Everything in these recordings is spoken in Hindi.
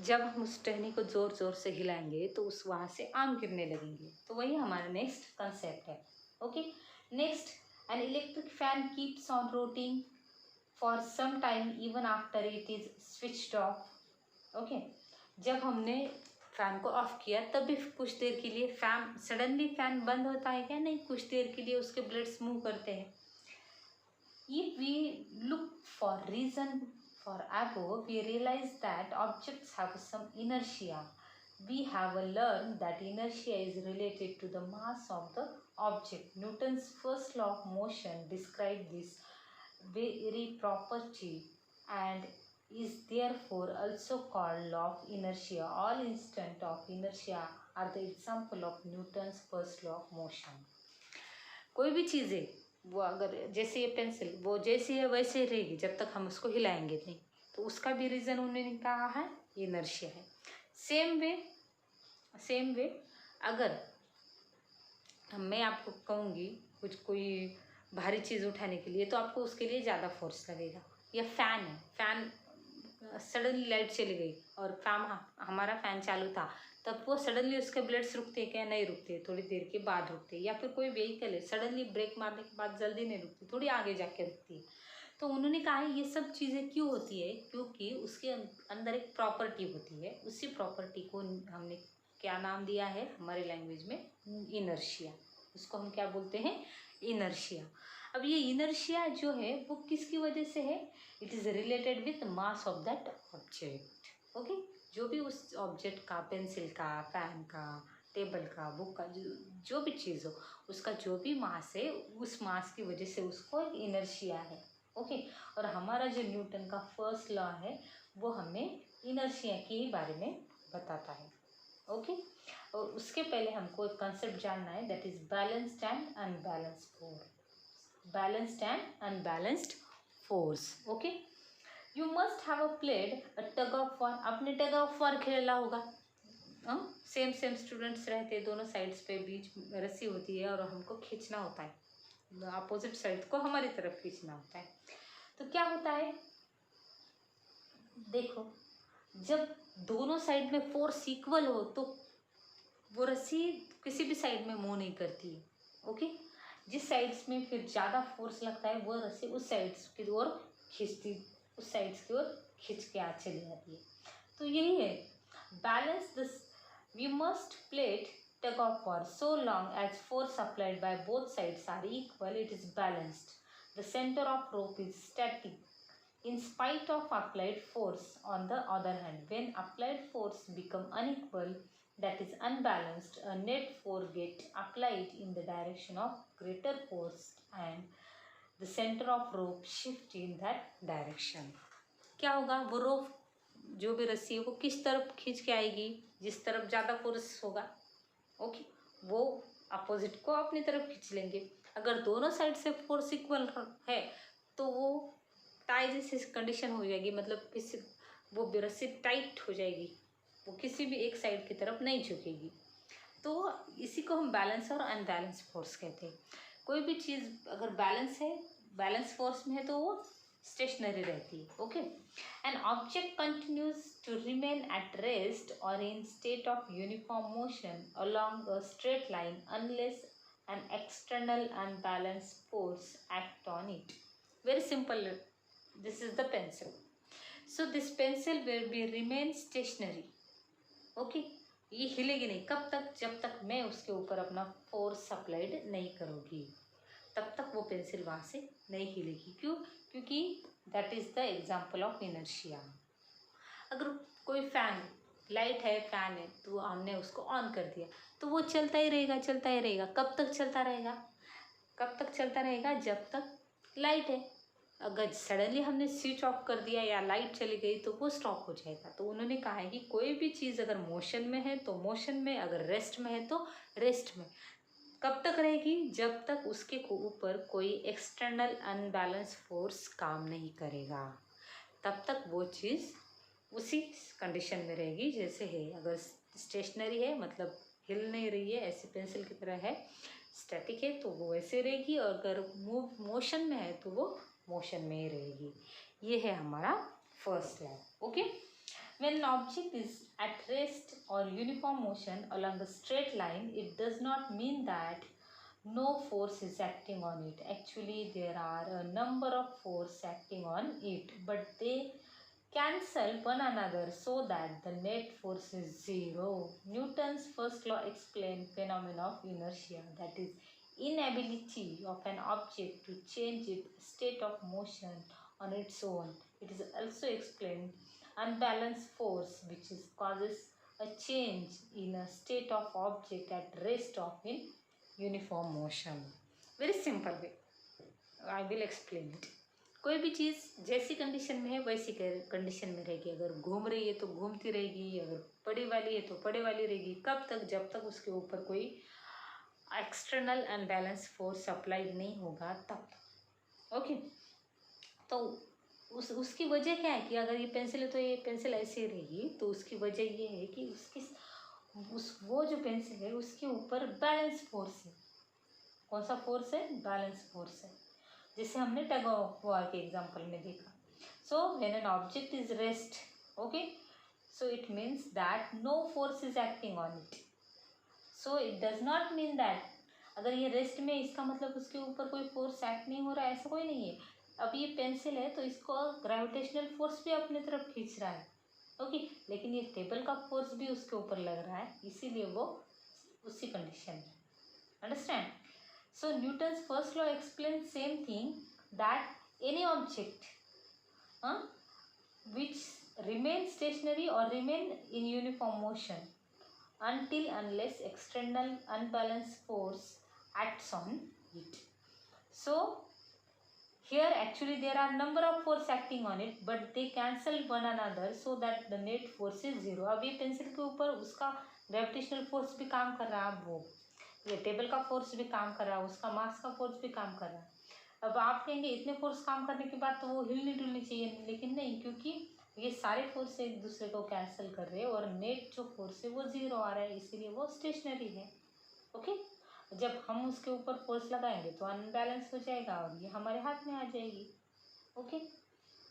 जब हम उस टहनी को ज़ोर ज़ोर से हिलाएंगे तो उस वहाँ से आम गिरने लगेंगे। तो वही हमारा नेक्स्ट कंसेप्ट है। Okay, next, an electric fan keeps on rotating for some time even after it is switched off. Okay, जब हमने फैन को ऑफ किया तब भी कुछ देर के लिए फैन सडनली फैन बंद होता है क्या? नहीं, कुछ देर के लिए उसके ब्लेड्स मूव करते हैं। If we look for reason for above, we realize that objects have some inertia. We have learned that inertia is related to the mass of the object. Newton's first law of motion describes this very property and is therefore also called law of inertia. All instances of inertia are the example of Newton's first law of motion. कोई भी चीज़ें वो अगर जैसे ये पेंसिल वो जैसी है वैसे ही रहेगी जब तक हम उसको हिलाएंगे नहीं, तो उसका भी रीज़न उन्होंने कहा है इनर्शिया है। सेम वे अगर मैं आपको कहूँगी कोई भारी चीज़ उठाने के लिए तो आपको उसके लिए ज़्यादा फोर्स लगेगा। या फैन है, फैन सडनली लाइट चली गई और हमारा फ़ैन चालू था, तब वो सडनली उसके ब्लेड्स रुकते हैं क्या? नहीं रुकते, थोड़ी देर के बाद रुकते हैं। या फिर कोई व्हीकल है, सडनली ब्रेक मारने के बाद जल्दी नहीं रुकती, थोड़ी आगे जाके रुकती है। तो उन्होंने कहा है ये सब चीज़ें क्यों होती है? क्योंकि उसके अंदर एक प्रॉपर्टी होती है। उसी प्रॉपर्टी को हमने क्या नाम दिया है हमारे लैंग्वेज में? इनर्शिया। उसको हम क्या बोलते हैं? इनर्शिया। अब ये इनर्शिया जो है वो किसकी वजह से है? It is related with mass of that object. Okay, जो भी उस ऑब्जेक्ट का, पेंसिल का, फैन का, टेबल का, बुक का, जो भी चीज़ हो, उसका जो भी मास है उस मास की वजह से उसको एक इनर्शिया है। ओके, और हमारा जो न्यूटन का फर्स्ट लॉ है वो हमें इनर्शिया के ही बारे में बताता है। ओके, और उसके पहले हमको एक कंसेप्ट जानना है, that is balanced and unbalanced force. Balanced and unbalanced force. Okay, you must have played a tug of war. आपने टग ऑफ वॉर खेला होगा। सेम स्टूडेंट्स रहते हैं, दोनों साइड्स पे बीच रस्सी होती है और हमको खींचना होता है, अपोजिट साइड को हमारी तरफ खींचना होता है। तो क्या होता है, देखो, जब दोनों साइड में फोर्स इक्वल हो तो वो रस्सी किसी भी साइड में मूव नहीं करती है। ओके, जिस साइड्स में फिर ज़्यादा फोर्स लगता है वो रस्सी उस साइड्स की ओर खींचती, उस साइड्स की ओर खींच के आज चली जाती है। तो यही है balance this. We must plate tug of war so long as force applied by both sides are equal, it is balanced. The center of rope is static in spite of applied force. On the other hand, when applied force become unequal, that is unbalanced, a net force get applied in the direction of greater force and the center of rope shift in that direction. क्या होगा, वो रोप जो भी रस्सी है वो किस तरफ खींच के आएगी? जिस तरफ ज़्यादा फोर्स होगा। ओके, वो अपोजिट को अपनी तरफ खींच लेंगे। अगर दोनों साइड से फोर्स इक्वल है तो वो टाई जैसी कंडीशन हो जाएगी, मतलब किसी वो रस्सी टाइट हो जाएगी, वो किसी भी एक साइड की तरफ नहीं झुकेगी। तो इसी को हम बैलेंस और अनबैलेंस फोर्स कहते हैं। कोई भी चीज़ अगर बैलेंस है, बैलेंस फोर्स में है, तो वो स्टेशनरी रहती है। Okay, an object continues to remain at rest और in state of uniform motion along a straight line unless an external unbalance force act on it. Very simple, this is the pencil. So this pencil will be remain stationary. Okay, ये हिलेगी नहीं। कब तक? जब तक मैं उसके ऊपर अपना फोर्स अप्लाइड नहीं करूँगी तब तक वो पेंसिल वहाँ से नहीं हिलेगी। क्यों? क्योंकि that is the example of inertia. अगर कोई फैन, लाइट है, फैन है, तो हमने उसको ऑन कर दिया तो वो चलता ही रहेगा, चलता ही रहेगा। कब तक चलता रहेगा? कब तक चलता रहेगा? जब तक लाइट है। अगर सडनली हमने स्विच ऑफ कर दिया या लाइट चली गई तो वो स्टॉप हो जाएगा। तो उन्होंने कहा है कि कोई भी चीज़ अगर मोशन में है तो मोशन में, अगर रेस्ट में है तो रेस्ट में। कब तक रहेगी? जब तक उसके ऊपर कोई एक्सटर्नल अनबैलेंस फोर्स काम नहीं करेगा, तब तक वो चीज़ उसी कंडीशन में रहेगी जैसे है। अगर स्टेशनरी है मतलब हिल नहीं रही है, ऐसे पेंसिल की तरह है, स्टैटिक है तो वो वैसे रहेगी, और अगर मोशन में है तो वो मोशन में ही रहेगी। ये है हमारा first law. Okay, When an object is at rest or uniform motion along a straight line, it does not mean that no force is acting on it. Actually, there are a number of force acting on it, but they cancel one another so that the net force is zero. Newton's first law explains phenomena of inertia, that is inability of an object to change its state of motion on its own. It is also explained unbalanced force, which causes a change in a state of object at rest of in uniform motion. Very simple way. I will explain it. कोई भी चीज़ जैसी कंडीशन में है वैसी कंडीशन में रहेगी. अगर घूम रही है तो घूमती रहेगी, अगर पड़े वाली है तो पड़े वाली रहेगी. कब तक? जब तक उसके ऊपर कोई एक्सटर्नल अनबैलेंस फोर्स अप्लाई नहीं होगा तब तक. ओके, तो उसकी वजह क्या है कि अगर ये पेंसिल है तो ये पेंसिल ऐसे रहेगी. तो उसकी वजह ये है कि वो जो पेंसिल है उसके ऊपर बैलेंस फोर्स है. कौन सा फोर्स है? बैलेंस फोर्स है, जिसे हमने टग ऑफ वॉर के एग्जांपल में देखा. So when an object is rest, okay, so it means that no force is acting on it. So it does not mean that अगर ये रेस्ट में, इसका मतलब उसके ऊपर कोई फोर्स एक्ट नहीं हो रहा है, ऐसा कोई नहीं है. अब ये पेंसिल है तो इसको ग्रेविटेशनल फोर्स भी अपनी तरफ खींच रहा है. ओके, लेकिन ये टेबल का फोर्स भी उसके ऊपर लग रहा है, इसीलिए वो उसी कंडीशन में. Understand? So Newton's first law explains same thing, that any object which remain stationary or remain in uniform motion until unless external unbalanced force acts on it. So here actually there are number of force acting on it, but they cancel one another so that the net force is zero. अब ये पेंसिल के ऊपर उसका ग्रेविटेशनल फोर्स भी काम कर रहा है, वो ये टेबल का फोर्स भी काम कर रहा है, उसका मास का फोर्स भी काम कर रहा है. अब आप कहेंगे इतने फोर्स काम करने के बाद तो वो हिलनी डुलनी चाहिए, लेकिन नहीं, क्योंकि ये सारे फोर्स एक दूसरे को कैंसिल कर रहे हैं और नेट जो फोर्स है वो जीरो आ रहा है, इसीलिए वो स्टेशनरी है. ओके, जब हम उसके ऊपर फोर्स लगाएंगे तो अनबैलेंस हो जाएगा और ये हमारे हाथ में आ जाएगी. Okay,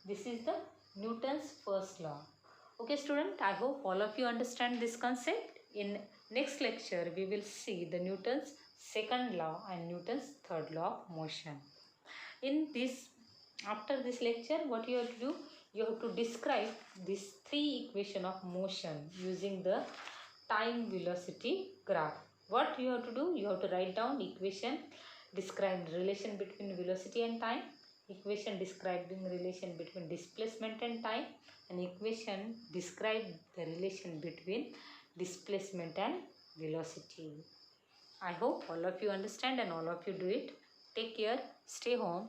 this is the Newton's first law. Okay student, I hope all of you understand this concept. In next lecture, we will see the Newton's second law and Newton's third law of motion. After this lecture, what you have to do? You have to describe these three equations of motion using the time velocity graph. What you have to do? You have to write down equation describe relation between velocity and time, equation describing relation between displacement and time, and equation describe the relation between displacement and velocity. I hope all of you understand and all of you do it. Take care. Stay home.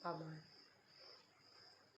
Bye bye.